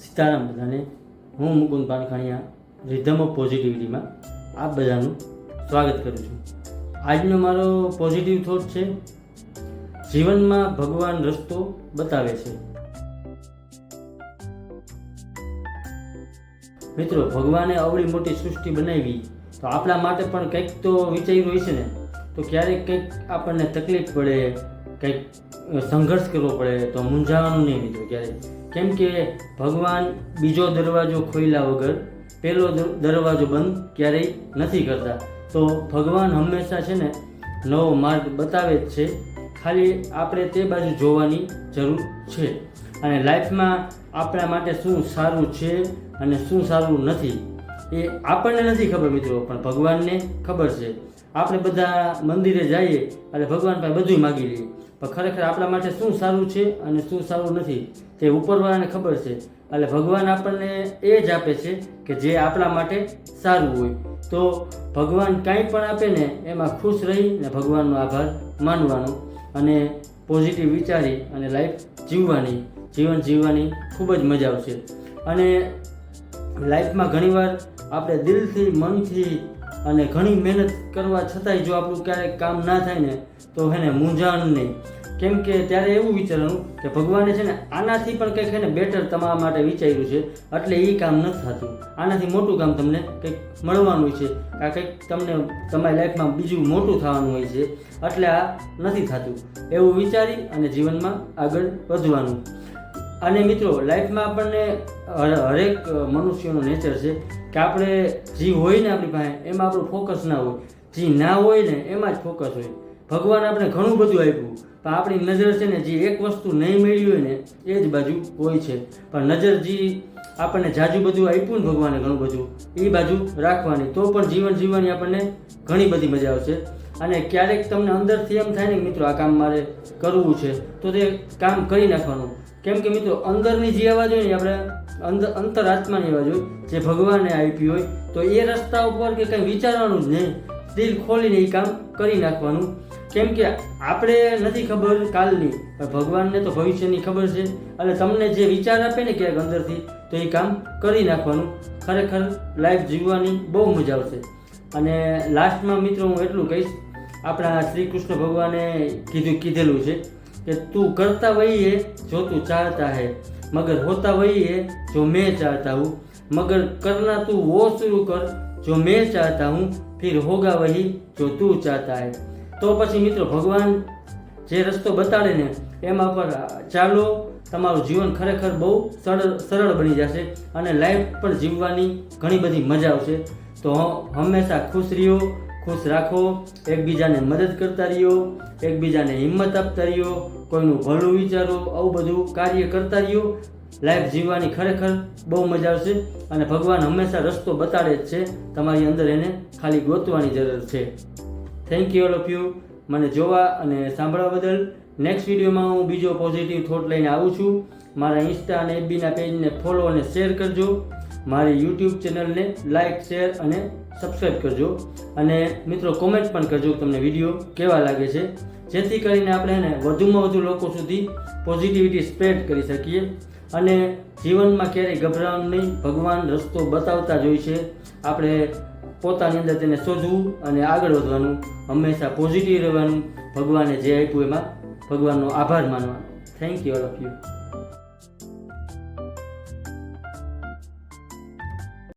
સીતારામ બધાને. હું Mukund પાનખાણીયા rhythm of પોઝિટિવિટીમાં આપ બધાનું સ્વાગત કરું છું. આજનો મારો પોઝિટિવ થોટ છે, જીવનમાં ભગવાન રસ્તો બતાવે છે. મિત્રો, ભગવાને અવળી મોટી સૃષ્ટિ બનાવી તો આપણા માટે પણ કંઈક તો વિચાર્યું હોય છે ને. તો ક્યારેક કંઈક આપણને તકલીફ પડે, કંઈક સંઘર્ષ કરવો પડે તો મૂંઝાવાનું નહીં મિત્રો ક્યારેય. કેમ કે ભગવાન બીજો દરવાજો ખોલ્યા વગર પહેલો દરવાજો બંધ ક્યારેય નથી કરતા. તો ભગવાન હંમેશા છે ને નવો માર્ગ બતાવે જ છે, ખાલી આપણે તે બાજુ જોવાની જરૂર છે. અને લાઈફમાં આપણા માટે શું સારું છે અને શું સારું નથી એ આપણને નથી ખબર મિત્રો, પણ ભગવાનને ખબર છે. આપણે બધા મંદિરે જઈએ એટલે ભગવાન પાસે બધું માગી લઈએ, પણ ખરેખર આપણા માટે શું સારું છે અને શું સારું નથી તે ઉપરવાળાને ખબર છે. એટલે ભગવાન આપણને એ જ આપે છે કે જે આપણા માટે સારું હોય. તો ભગવાન કાંઈ પણ આપે ને એમાં ખુશ રહીને ભગવાનનો આભાર માનવાનો અને પોઝિટિવ વિચારી અને લાઈફ જીવન જીવવાની ખૂબ જ મજા આવશે. અને લાઈફમાં ઘણીવાર આપણે દિલથી, મનથી અને ઘણી મહેનત કરવા છતાંય જો આપણું ક્યારેક કામ ના થાય ને તો એને મૂંઝાવાનું નહીં. કેમ કે ત્યારે એવું વિચારવાનું કે ભગવાને છે ને આનાથી પણ કંઈક એને બેટર તમારા માટે વિચાર્યું છે, એટલે એ કામ નથી થતું. આનાથી મોટું કામ તમને કંઈક મળવાનું હોય છે, આ કંઈક તમને તમારી લાઈફમાં બીજું મોટું થવાનું હોય છે, એટલે આ નથી થતું. એવું વિચારી અને જીવનમાં આગળ વધવાનું. અને મિત્રો, લાઈફમાં આપણને હરેક મનુષ્યનો નેચર છે કે આપણે જે હોય ને આપણી પાસે એમાં આપણું ફોકસ ના હોય, જે ના હોય ને એમાં જ ફોકસ હોય. ભગવાન આપણે ઘણું બધું આપ્યું, પણ આપણી નજર છે ને જે એક વસ્તુ નહીં મળી હોય ને એ જ બાજુ હોય છે. પણ નજર જે આપણને જાજુ બધું આપ્યું ને ભગવાને ઘણું બધું એ બાજુ રાખવાની, તો પણ જીવન જીવવાની આપણને ઘણી બધી મજા આવશે. અને ક્યારેક તમને અંદરથી એમ થાય ને મિત્રો આ કામ મારે કરવું છે તો તે કામ કરી નાખવાનું. કેમ કે મિત્રો, અંદરની જે અવાજ હોય ને આપણે અંતરાત્માની અવાજ હોય જે ભગવાને આપી હોય, તો એ રસ્તા ઉપર કે કંઈ વિચારવાનું જ નહીં, દિલ ખોલીને એ કામ કરી નાખવાનું. કેમ કે આપણે નથી ખબર કાલની, પણ ભગવાનને તો ભવિષ્યની ખબર છે. એટલે તમને જે વિચાર આપે ને ક્યાંક અંદરથી તો એ કામ કરી નાખવાનું. ખરેખર લાઈફ જીવવાની બહુ મજા આવશે. અને લાસ્ટમાં મિત્રો હું એટલું કહીશ, આપણા શ્રી કૃષ્ણ ભગવાને કીધેલું છે કે તું કરતા વही है जो तू चाहता है, मगर होता वही है जो मैं चाहता हूँ, मगर करना तू वो शुरू कर जो मैं चाहता हूँ, फिर होगा वही जो तू चाहता है. તો પછી મિત્રો, ભગવાન જે રસ્તો બતાડે ને એમાં પર ચાલો, તમારું જીવન ખરેખર બહુ સરળ બની જશે અને લાઈફ પણ જીવવાની ઘણી બધી મજા આવશે. તો હંમેશા ખુશ રહ્યો, ખુશ રાખો, એકબીજાને મદદ કરતા રહ્યો, એકબીજાને હિંમત આપતા રહ્યો, કોઈનું ભલું વિચારો, આવું બધું કાર્ય કરતા રહ્યો. લાઈફ જીવવાની ખરેખર બહુ મજા આવશે અને ભગવાન હંમેશા રસ્તો બતાડે જ છે, તમારી અંદર એને ખાલી ગોતવાની જરૂર છે. Thank you all of you મને જોવા અને સાંભળવા બદલ. નેક્સ્ટ વિડીયોમાં હું બીજો પોઝિટિવ થોટ લઈને આવું છું. મારા ઇન્સ્ટા અને એફબીના પેજને ફોલો અને શેર કરજો. મારી યુટ્યુબ ચેનલને લાઇક, શેર અને સબસ્ક્રાઈબ કરજો. અને મિત્રો, કોમેન્ટ પણ કરજો તમને વિડીયો કેવા લાગે છે, જેથી કરીને આપણે એને વધુમાં વધુ લોકો સુધી પોઝિટિવિટી સ્પ્રેડ કરી શકીએ. અને જીવનમાં ક્યારેય ગભરાવાનું નહીં, ભગવાન રસ્તો બતાવતા જ હોય છે. આપણે પોતાની અંદર તેને શોધવું અને આગળ વધવાનું, હંમેશા પોઝિટિવ રહેવાનું, ભગવાને જે આપ્યું એમાં ભગવાનનો આભાર માનવાનો. Thank you all of you.